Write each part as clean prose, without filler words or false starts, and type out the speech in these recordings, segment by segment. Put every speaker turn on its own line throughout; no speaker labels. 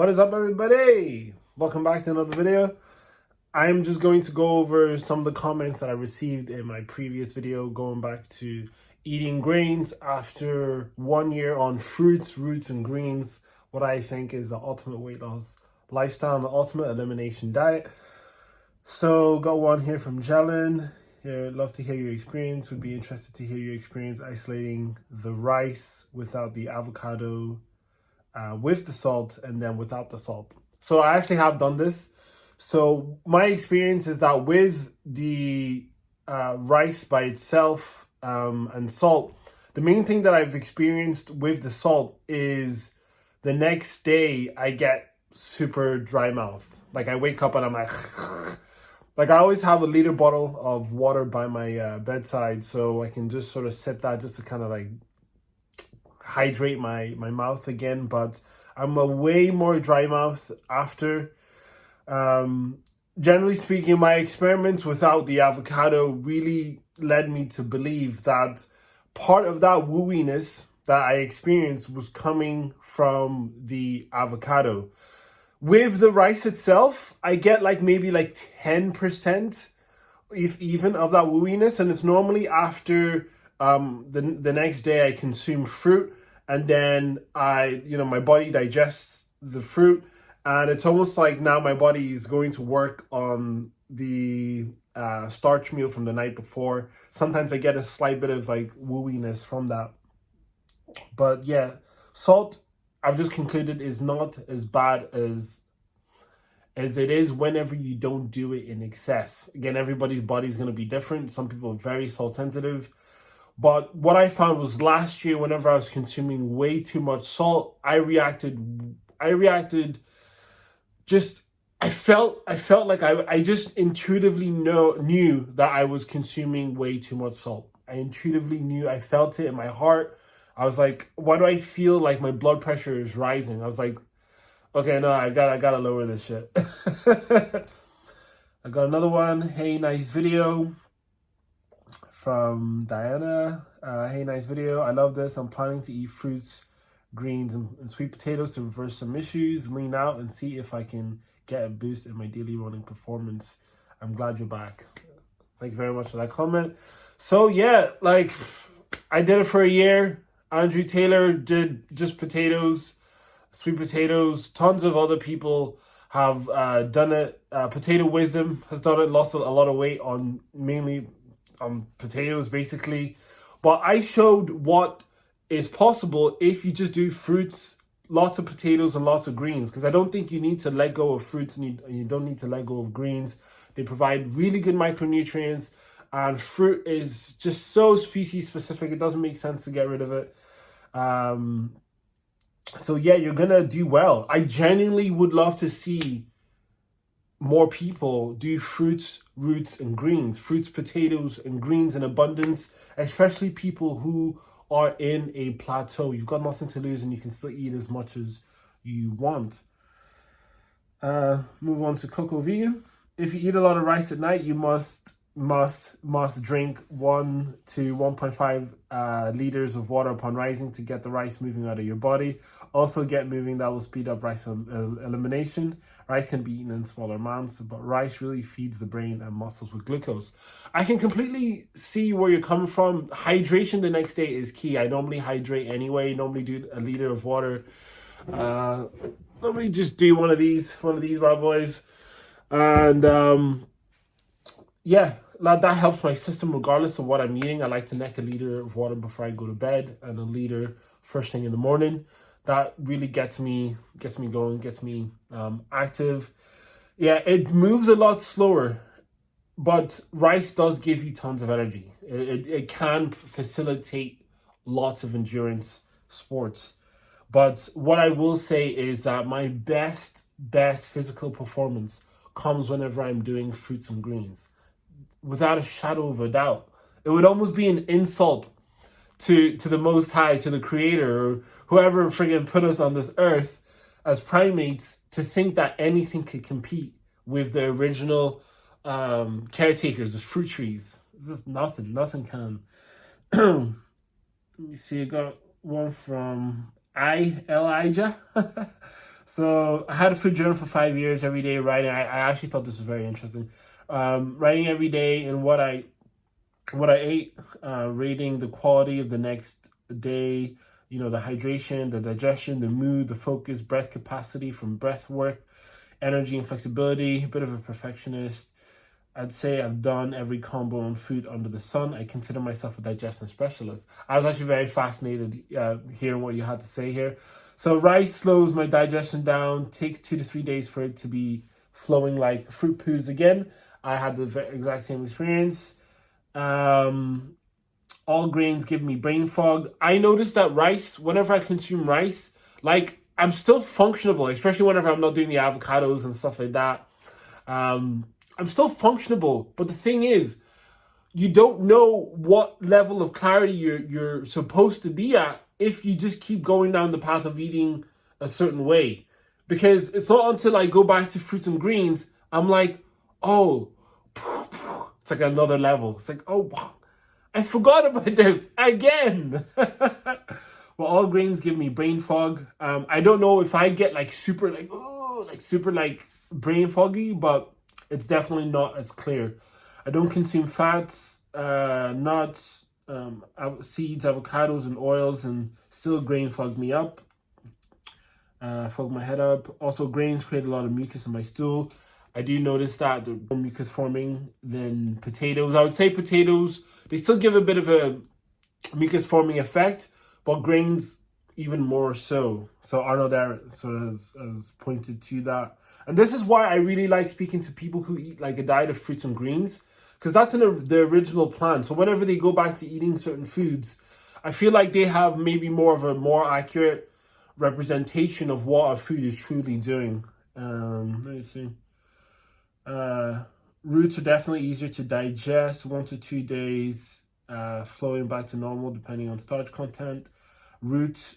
What is up, everybody? Welcome back to another video. I'm just going to go over some of the comments that I received in my previous video, going back to eating grains after 1 year on fruits, roots, and greens, what I think is the ultimate weight loss lifestyle and the ultimate elimination diet. So, got one here from Jelen. Here, love to hear your experience. Would be interested to hear your experience isolating the rice without the avocado, with the salt, and then without the salt. So I actually have done this. So my experience is that with the rice by itself and salt, the main thing that I've experienced with the salt is the next day I get super dry mouth. Like I wake up and I'm like I always have a liter bottle of water by my bedside, so I can just sort of sip that just to kind of like hydrate my mouth again. But I'm a way more dry mouth after. Generally speaking, my experiments without the avocado really led me to believe that part of that wooiness that I experienced was coming from the avocado. With the rice itself, I get like maybe like 10%, if even, of that wooiness, and it's normally after the next day I consume fruit, and then my body digests the fruit, and it's almost like now my body is going to work on the starch meal from the night before. Sometimes I get a slight bit of like wooiness from that. But yeah, salt, I've just concluded, is not as bad as it is whenever you don't do it in excess. Again, everybody's body is going to be different. Some people are very salt sensitive. But what I found was last year, whenever I was consuming way too much salt, I felt like I just intuitively knew that I was consuming way too much salt. I intuitively knew, I felt it in my heart. I was like, why do I feel like my blood pressure is rising? I was like, okay, no, I gotta lower this shit. I got another one. Hey, nice video from Diana. Hey, nice video. I love this. I'm planning to eat fruits, greens, and sweet potatoes to reverse some issues, lean out, and see if I can get a boost in my daily running performance. I'm glad you're back. Thank you very much for that comment. So yeah, like I did it for a year. Andrew Taylor did just potatoes, sweet potatoes. Tons of other people have done it. Potato Wisdom has done it, lost a lot of weight on mainly on potatoes, basically. But I showed what is possible if you just do fruits, lots of potatoes, and lots of greens. Because I don't think you need to let go of fruits, and you don't need to let go of greens. They provide really good micronutrients. And fruit is just so species specific, it doesn't make sense to get rid of it. So yeah, you're gonna do well. I genuinely would love to see more people do fruits, roots, and greens. Fruits, potatoes, and greens in abundance, especially people who are in a plateau. You've got nothing to lose and you can still eat as much as you want. Move on to Cocoa Vegan. If you eat a lot of rice at night, you must drink 1 to 1.5 liters of water upon rising to get the rice moving out of your body. Also get moving, that will speed up rice elimination. Rice can be eaten in smaller amounts, but rice really feeds the brain and muscles with glucose. I can completely see where you're coming from. Hydration the next day is key. I normally hydrate anyway, normally do a liter of water. Let me just do one of these bad boys. And yeah, that helps my system regardless of what I'm eating. I like to neck a liter of water before I go to bed and a liter first thing in the morning. That really gets me going, gets me active. Yeah, it moves a lot slower, but rice does give you tons of energy. It can facilitate lots of endurance sports. But what I will say is that my best physical performance comes whenever I'm doing fruits and greens. Without a shadow of a doubt. It would almost be an insult to the Most High, to the Creator, or whoever friggin' put us on this earth as primates, to think that anything could compete with the original caretakers of fruit trees. It's just nothing can. Let me see, I got one from Elijah. So I had a food journal for 5 years, every day writing. I actually thought this was very interesting. Writing every day in what I ate, rating the quality of the next day, the hydration, the digestion, the mood, the focus, breath capacity from breath work, energy and flexibility. A bit of a perfectionist. I'd say I've done every combo on food under the sun. I consider myself a digestion specialist. I was actually very fascinated hearing what you had to say here. So rice slows my digestion down, takes 2 to 3 days for it to be flowing like fruit poos again. I had the exact same experience. All grains give me brain fog. I noticed that rice, whenever I consume rice, like I'm still functionable, especially whenever I'm not doing the avocados and stuff like that. I'm still functionable, but the thing is, you don't know what level of clarity you're supposed to be at if you just keep going down the path of eating a certain way. Because it's not until I go back to fruits and greens, I'm like, oh, it's like another level. It's like, oh, wow, I forgot about this again. Well, all grains give me brain fog. I don't know if I get super brain foggy, but it's definitely not as clear. I don't consume fats, nuts, seeds, avocados, and oils, and still grain fog me up, fog my head up. Also, grains create a lot of mucus in my stool. I do notice that they're more mucus forming than potatoes. I would say potatoes, they still give a bit of a mucus forming effect, but grains even more so. So Arnold there sort of has pointed to that. And this is why I really like speaking to people who eat like a diet of fruits and greens, because that's in the original plan. So whenever they go back to eating certain foods, I feel like they have maybe more accurate representation of what a food is truly doing. Let me see. Roots are definitely easier to digest, 1 to 2 days, flowing back to normal depending on starch content. Roots,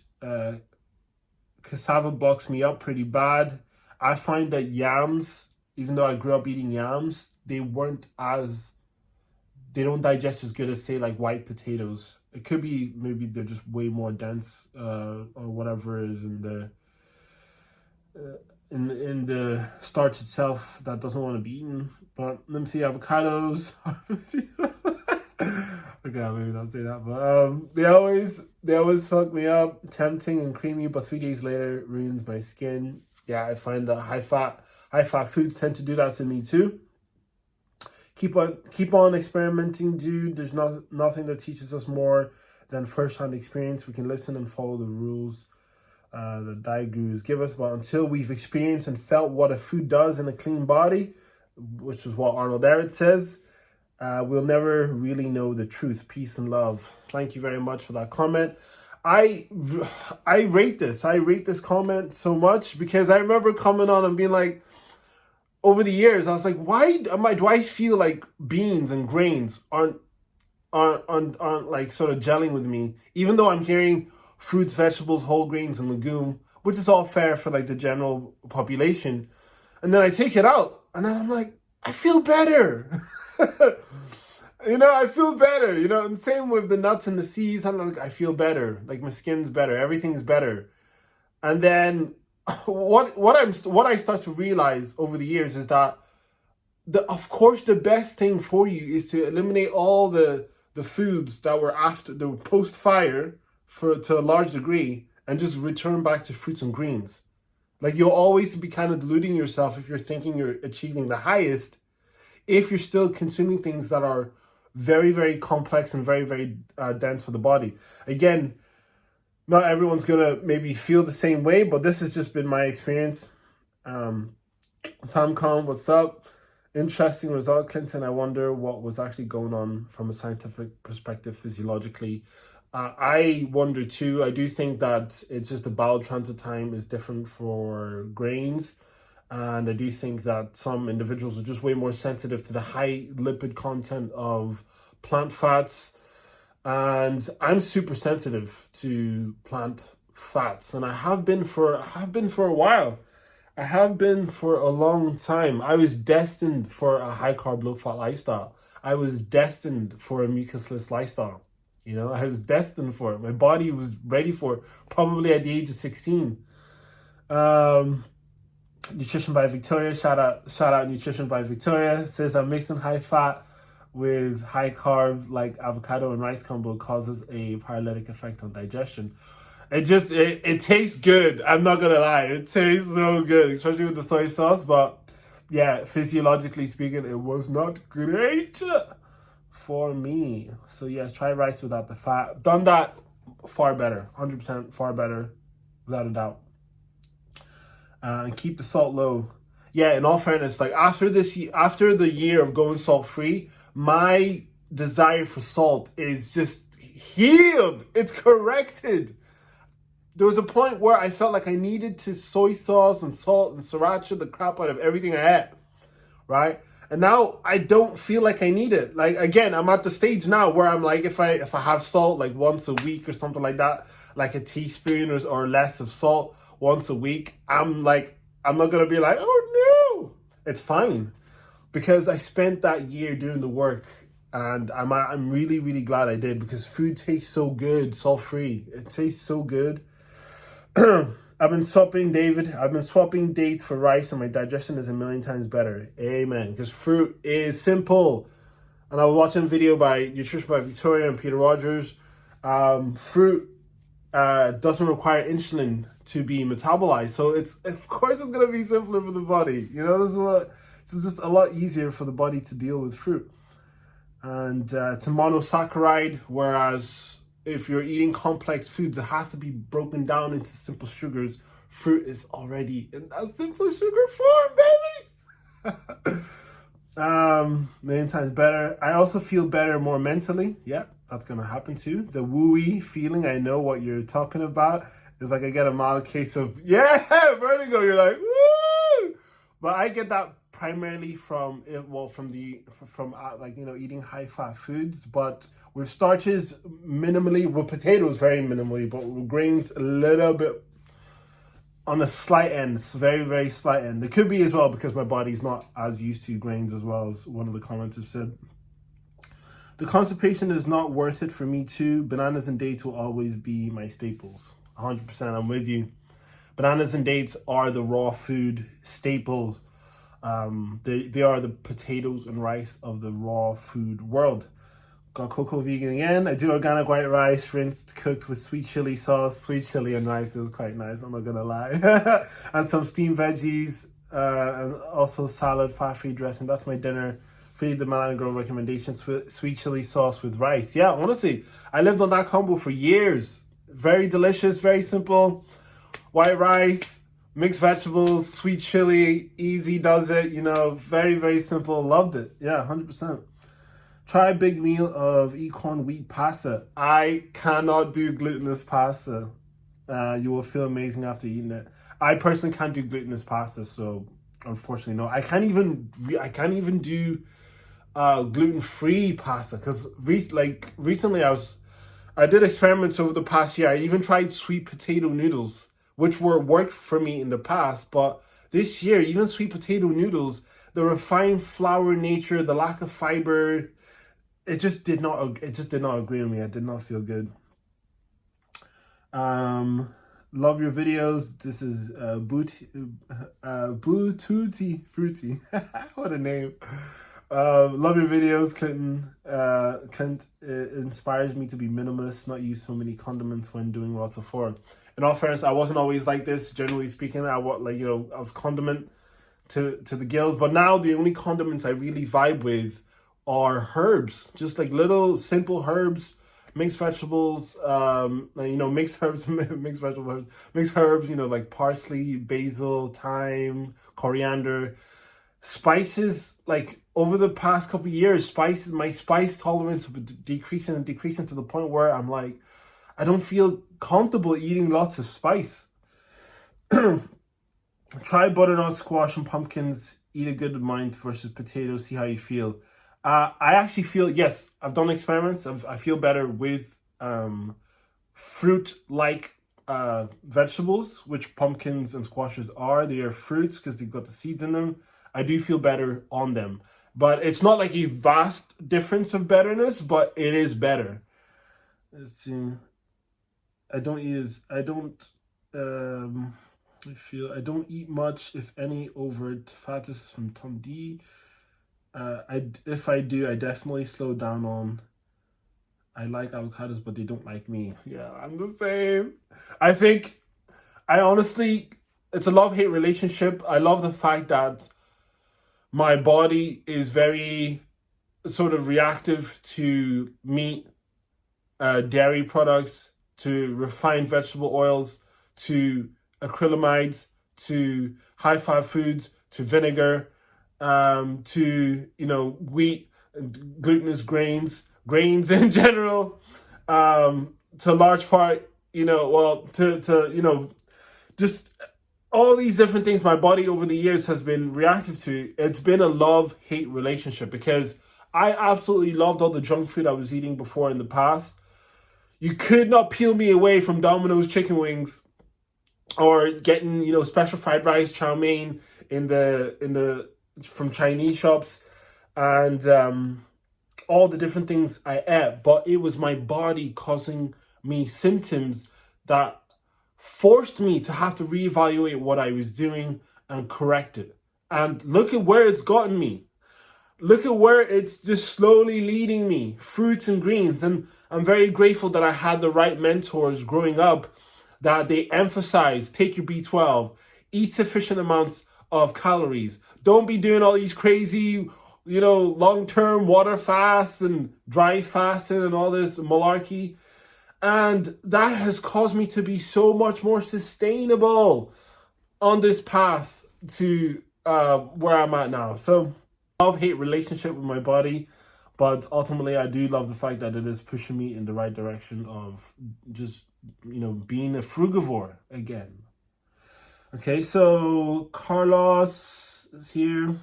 cassava blocks me up pretty bad. I find that yams, even though I grew up eating yams, they don't digest as good as, say, like white potatoes. It could be maybe they're just way more dense, or whatever is in the starch itself that doesn't want to be eaten. But let me see, avocados. Okay, maybe not say that, but they always fuck me up, tempting and creamy, but 3 days later ruins my skin. Yeah, I find that high fat foods tend to do that to me too. Keep on experimenting, dude. There's nothing that teaches us more than first-hand experience. We can listen and follow the rules the diet gurus give us, but until we've experienced and felt what a food does in a clean body, which is what Arnold Ehret says, we'll never really know the truth. Peace and love. Thank you very much for that comment. I rate this comment so much because I remember coming on and being like, over the years, I was like, do I feel like beans and grains aren't like sort of gelling with me, even though I'm hearing fruits, vegetables, whole grains, and legume, which is all fair for like the general population. And then I take it out and then I'm like, I feel better. I feel better, and same with the nuts and the seeds. I'm like, I feel better. Like my skin's better. Everything's better. And then what I start to realize over the years is that of course the best thing for you is to eliminate all the foods that were post fire to a large degree and just return back to fruits and greens. Like you'll always be kind of deluding yourself if you're thinking you're achieving the highest, if you're still consuming things that are very, very complex and very, very dense for the body. Again, not everyone's gonna maybe feel the same way, but this has just been my experience. Tom Khan, what's up? Interesting result, Clinton. I wonder what was actually going on from a scientific perspective physiologically. I wonder too. I do think that it's just the bowel transit time is different for grains. And I do think that some individuals are just way more sensitive to the high lipid content of plant fats. And I'm super sensitive to plant fats. And I have been for a while. I have been for a long time. I was destined for a high carb, low fat lifestyle. I was destined for a mucusless lifestyle. I was destined for it. My body was ready for it, probably at the age of 16. Nutrition by Victoria. Shout out Nutrition by Victoria. It says that mixing high fat with high carb like avocado and rice combo causes a paralytic effect on digestion. It tastes good. I'm not gonna lie, it tastes so good, especially with the soy sauce. But yeah, physiologically speaking, it was not great for me. So yes, try rice without the fat. Done that, far better, 100% far better, without a doubt. And keep the salt low. Yeah, in all fairness, like after the year of going salt free, my desire for salt is just healed. It's corrected. There was a point where I felt like I needed to soy sauce and salt and sriracha the crap out of everything I ate, right? And now I don't feel like I need it. Like, again, I'm at the stage now where I'm like, if I have salt like once a week or something like that, like a teaspoon or less of salt once a week, I'm not gonna be like, oh no, it's fine, because I spent that year doing the work, and I'm really, really glad I did, because food tastes so good, salt free. It tastes so good. I've been swapping dates for rice, and my digestion is a million times better. Amen. Because fruit is simple. And I was watching a video by Nutrition by Victoria and Peter Rogers. Fruit doesn't require insulin to be metabolized, so of course it's gonna be simpler for the body. You know, it's just a lot easier for the body to deal with fruit. And it's a monosaccharide, whereas if you're eating complex foods, it has to be broken down into simple sugars. Fruit is already in that simple sugar form, baby. Million times better. I also feel better more mentally. Yeah, that's gonna happen too. The wooey feeling, I know what you're talking about. It's like I get a mild case of vertigo. You're like, woo! But I get that primarily from eating high fat foods, but with starches minimally, with potatoes very minimally, but with grains a little bit on a slight end, very, very slight end. It could be as well because my body's not as used to grains, as well, as one of the commenters said. The constipation is not worth it for me too. Bananas and dates will always be my staples. 100%, I'm with you. Bananas and dates are the raw food staples. They are the potatoes and rice of the raw food world. Got cocoa vegan again. I do organic white rice, rinsed, cooked with sweet chili sauce. Sweet chili and rice is quite nice, I'm not gonna lie. And some steamed veggies, and also salad, fat-free dressing. That's my dinner. Free the Milan Girl recommendation, sweet chili sauce with rice. Yeah, honestly, I lived on that combo for years. Very delicious, very simple. White rice, mixed vegetables, sweet chili, easy does it, you know, very, very simple. Loved it. Yeah, 100%. Try a big meal of acorn wheat pasta. I cannot do glutinous pasta. You will feel amazing after eating it. I personally can't do glutinous pasta, so unfortunately, no. I can't even do gluten-free pasta, because recently I did experiments over the past year. I even tried sweet potato noodles, which worked for me in the past, but this year, even sweet potato noodles, the refined flour nature, the lack of fiber, it just did not agree with me. I did not feel good. Love your videos. This is Tutti Fruity. What a name. Love your videos, Clinton. Clint inspires me to be minimalist, not use so many condiments when doing lots of food. In all fairness, I wasn't always like this. Generally speaking, I was condiment to the gills. But now the only condiments I really vibe with are herbs, just like little simple herbs, mixed vegetables. Mixed herbs, mixed herbs. You know, like parsley, basil, thyme, coriander. Spices, like over the past couple of years, my spice tolerance has been decreasing to the point where I'm like, I don't feel comfortable eating lots of spice. Try butternut squash and pumpkins. Eat a good amount versus potatoes. See how you feel. I actually feel, yes, I've done experiments. I feel better with fruit-like vegetables, which pumpkins and squashes are. They are fruits because they've got the seeds in them. I do feel better on them. But it's not like a vast difference of betterness, but it is better. Let's see. I don't eat much, if any, overt fat. This is from Tom D. If I do, I definitely slow down on. I like avocados, but they don't like me. Yeah, I'm the same. I honestly, it's a love-hate relationship. I love the fact that my body is very sort of reactive to meat, dairy products, to refined vegetable oils, to acrylamides, to high-fat foods, to vinegar, to wheat, glutinous grains in general, to a large part, just all these different things my body over the years has been reactive to. It's been a love-hate relationship because I absolutely loved all the junk food I was eating before in the past. You could not peel me away from Domino's chicken wings or getting, special fried rice, chow mein from Chinese shops, and all the different things I ate. But it was my body causing me symptoms that forced me to have to reevaluate what I was doing and correct it. And look at where it's gotten me. Look at where it's just slowly leading me, fruits and greens. And I'm very grateful that I had the right mentors growing up, that they emphasize, take your B12, eat sufficient amounts of calories. Don't be doing all these crazy, long-term water fasts and dry fasting and all this malarkey. And that has caused me to be so much more sustainable on this path to where I'm at now. So, love-hate relationship with my body, but ultimately I do love the fact that it is pushing me in the right direction of just, being a frugivore again. Okay, so Carlos is here.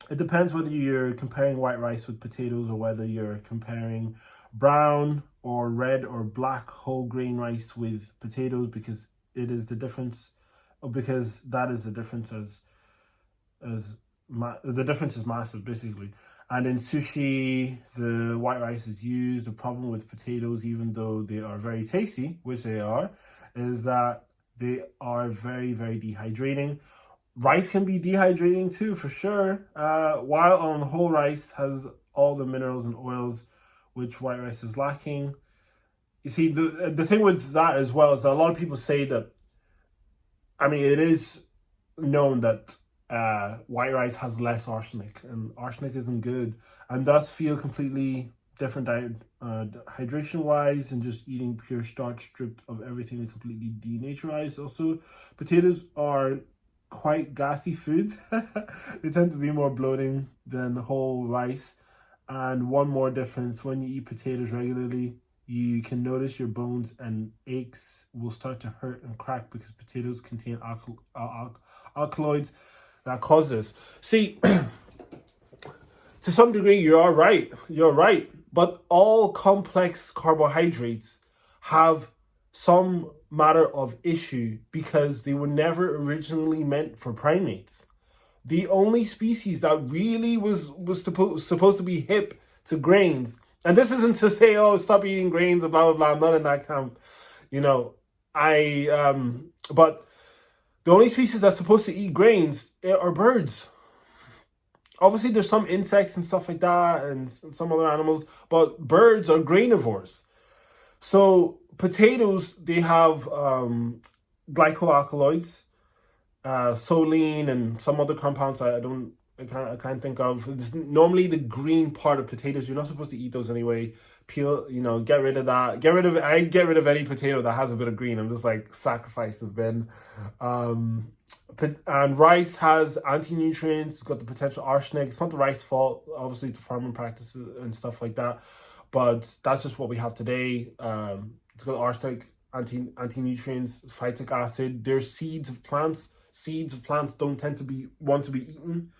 It depends whether you're comparing white rice with potatoes or whether you're comparing brown or red or black whole grain rice with potatoes, because it is the difference, because that is the difference the difference is massive, basically. And in sushi, the white rice is used. The problem with potatoes, even though they are very tasty, which they are, is that they are very, very dehydrating. Rice can be dehydrating too, for sure. While on whole rice has all the minerals and oils which white rice is lacking. You see, the thing with that as well is that a lot of people say that, it is known that white rice has less arsenic, and arsenic isn't good, and thus feel completely different hydration-wise, and just eating pure starch stripped of everything and completely denaturized. Also, potatoes are quite gassy foods. They tend to be more bloating than whole rice. And one more difference, when you eat potatoes regularly, you can notice your bones and aches will start to hurt and crack because potatoes contain alkaloids that cause this. See, to some degree, you're right. But all complex carbohydrates have some matter of issue because they were never originally meant for primates. The only species that really was supposed to be hip to grains, and this isn't to say, stop eating grains and blah, blah, blah. I'm not in that camp. But the only species that's supposed to eat grains are birds. Obviously, there's some insects and stuff like that and some other animals, but birds are grainivores. So potatoes, they have glycoalkaloids, choline, and some other compounds I can't think of. It's normally the green part of potatoes. You're not supposed to eat those anyway. Peel, get rid of that. I get rid of any potato that has a bit of green. I'm just like sacrifice the bin. And rice has anti-nutrients. It's got the potential arsenic. It's not the rice's fault. Obviously, the farming practices and stuff like that. But that's just what we have today. It's got arsenic, anti-nutrients, phytic acid. There's seeds of plants. Seeds of plants don't tend to want to be eaten.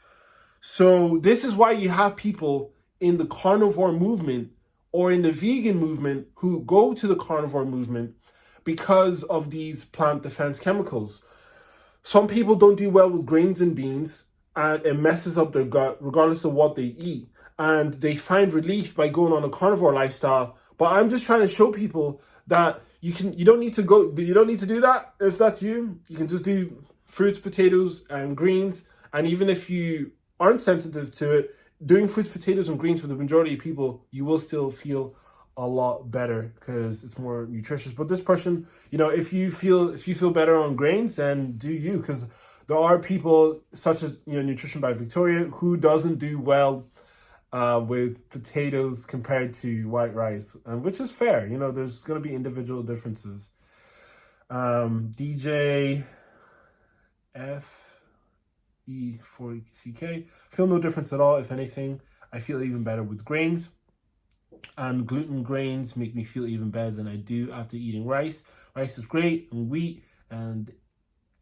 So this is why you have people in the carnivore movement or in the vegan movement who go to the carnivore movement because of these plant defense chemicals. Some people don't do well with grains and beans, and it messes up their gut regardless of what they eat. And they find relief by going on a carnivore lifestyle. But I'm just trying to show people that You don't need to do that. If that's you, you can just do fruits, potatoes, and greens. And even if you aren't sensitive to it, doing fruits, potatoes, and greens for the majority of people, you will still feel a lot better because it's more nutritious. But this person, if you feel better on grains, then do you, because there are people such as Nutrition by Victoria who doesn't do well with potatoes compared to white rice, which is fair. There's going to be individual differences. DJ FE40CK, feel no difference at all. If anything, I feel even better with grains, and gluten grains make me feel even better than I do after eating rice. Rice is great, and wheat and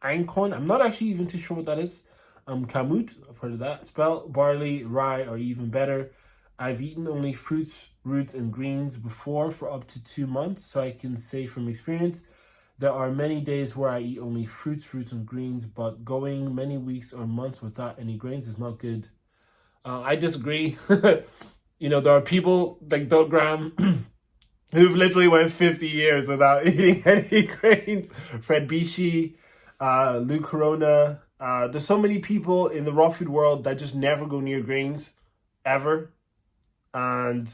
einkorn, I'm not actually even too sure what that is. Kamut, I've heard of that. Spelt, barley, rye are even better. I've eaten only fruits, roots, and greens before for up to 2 months, so I can say from experience, there are many days where I eat only fruits, and greens, but going many weeks or months without any grains is not good. I disagree. There are people like Doug Graham who've literally went 50 years without eating any grains. Fred Bishi, Lou Corona. There's so many people in the raw food world that just never go near grains, ever. And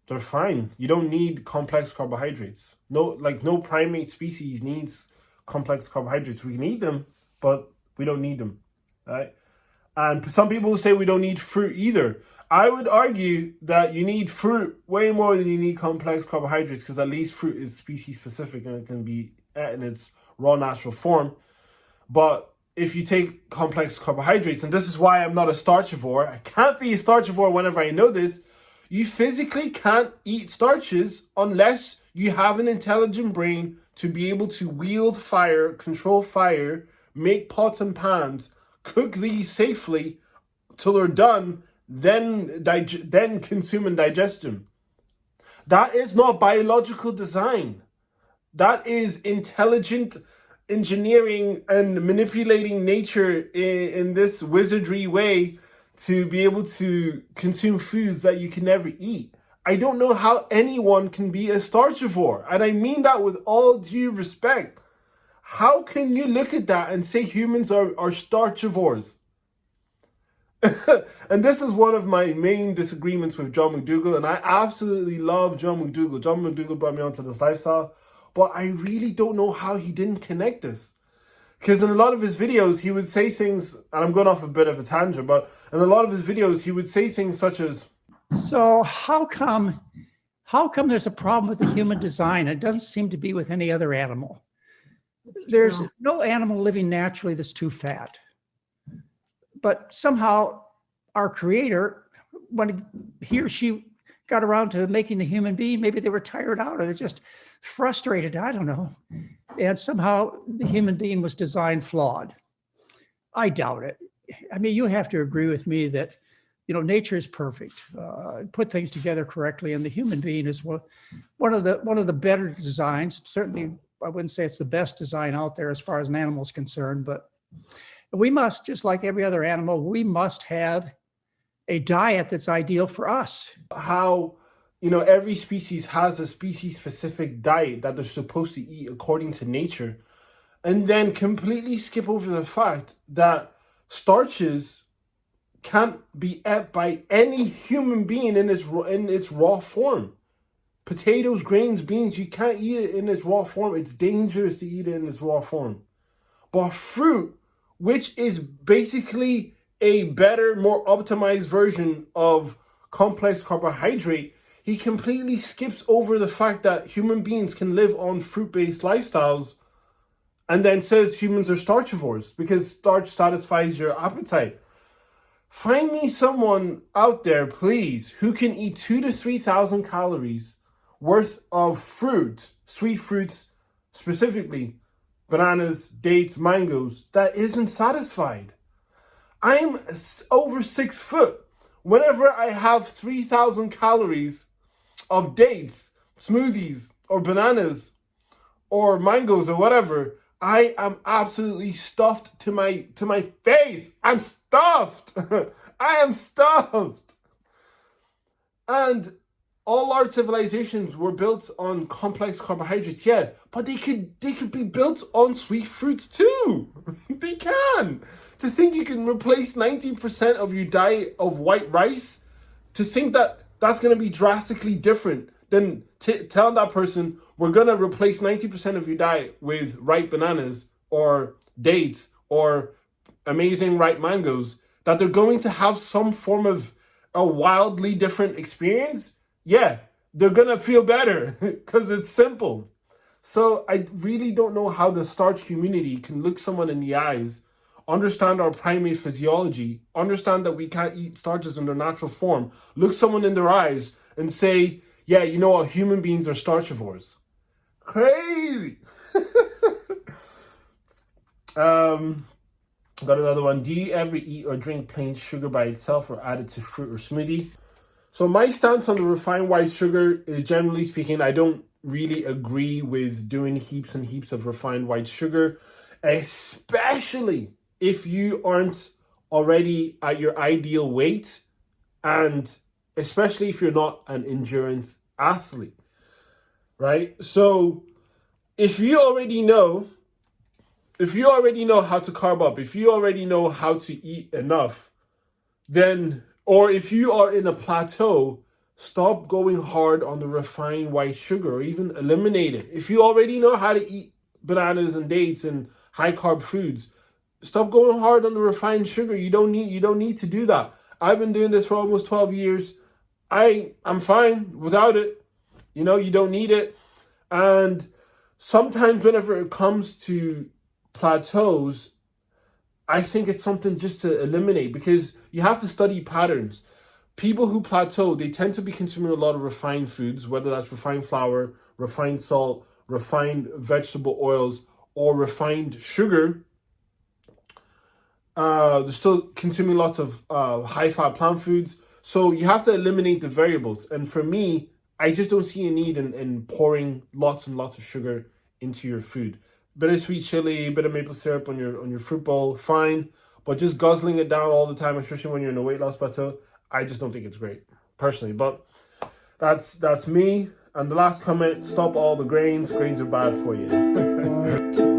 they're fine. You don't need complex carbohydrates. No primate species needs complex carbohydrates. We can eat them, but we don't need them, right? And some people say we don't need fruit either. I would argue that you need fruit way more than you need complex carbohydrates, because at least fruit is species specific and it can be in its raw natural form. But if you take complex carbohydrates, and this is why I'm not a starchivore, I can't be a starchivore whenever I know this, you physically can't eat starches unless you have an intelligent brain to be able to wield fire, control fire, make pots and pans, cook these safely till they're done, then consume and digest them. That is not biological design. That is intelligent engineering and manipulating nature in this wizardry way to be able to consume foods that you can never eat. I don't know how anyone can be a starchivore, and I mean that with all due respect. How can you look at that and say humans are starchivores? And this is one of my main disagreements with John McDougall, and I absolutely love John McDougall. John McDougall brought me onto this lifestyle, but I really don't know how he didn't connect this. Because in a lot of his videos, he would say things, and I'm going off a bit of a tangent, but in a lot of his videos, he would say things such as,
so how come there's a problem with the human design? It doesn't seem to be with any other animal. There's no animal living naturally that's too fat. But somehow our creator, when he or she got around to making the human being, maybe they were tired out or they're just frustrated, I don't know. And somehow the human being was designed flawed. I doubt it. I mean, you have to agree with me that, nature is perfect, put things together correctly, and the human being is one of the better designs. Certainly, I wouldn't say it's the best design out there as far as an animal is concerned, but we must, just like every other animal, we must have a diet that's ideal for us.
How, every species has a species-specific diet that they're supposed to eat according to nature, and then completely skip over the fact that starches can't be ate by any human being in its raw form. Potatoes, grains, beans, you can't eat it in its raw form. It's dangerous to eat it in its raw form. But fruit, which is basically a better, more optimized version of complex carbohydrate, he completely skips over the fact that human beings can live on fruit-based lifestyles and then says humans are starchivores because starch satisfies your appetite. Find me someone out there, please, who can eat 2,000 to 3,000 calories worth of fruit, sweet fruits specifically, bananas, dates, mangoes, that isn't satisfied. I'm over 6 foot. Whenever I have 3,000 calories of dates, smoothies, or bananas, or mangoes, or whatever, I am absolutely stuffed to my face. I'm stuffed. I am stuffed. And all our civilizations were built on complex carbohydrates, yeah, but they could be built on sweet fruits too. They can. To think you can replace 90% of your diet of white rice, to think that that's going to be drastically different than telling that person we're going to replace 90% of your diet with ripe bananas or dates or amazing ripe mangoes, that they're going to have some form of a wildly different experience, yeah, they're going to feel better because it's simple. So I really don't know how the starch community can look someone in the eyes, understand our primate physiology, understand that we can't eat starches in their natural form, look someone in their eyes and say, yeah, you know what, human beings are starchivores. Crazy. Got another one. Do you ever eat or drink plain sugar by itself or add it to fruit or smoothie? So my stance on the refined white sugar is, generally speaking, I don't really agree with doing heaps and heaps of refined white sugar, especially if you aren't already at your ideal weight, and especially if you're not an endurance athlete, right? So if you already know how to carb up, if you already know how to eat enough, then, or if you are in a plateau, stop going hard on the refined white sugar or even eliminate it. If you already know how to eat bananas and dates and high carb foods, stop going hard on the refined sugar. You don't need to do that. I've been doing this for almost 12 years. I'm fine without it. You know, you don't need it. And sometimes whenever it comes to plateaus, I think it's something just to eliminate, because you have to study patterns. People who plateau, they tend to be consuming a lot of refined foods, whether that's refined flour, refined salt, refined vegetable oils, or refined sugar. They're still consuming lots of high-fat plant foods. So you have to eliminate the variables. And for me, I just don't see a need in pouring lots and lots of sugar into your food. Bit of sweet chili, bit of maple syrup on your fruit bowl, fine. But just guzzling it down all the time, especially when you're in a weight loss plateau, I just don't think it's great, personally. But that's me. And the last comment, stop all the grains. Grains are bad for you.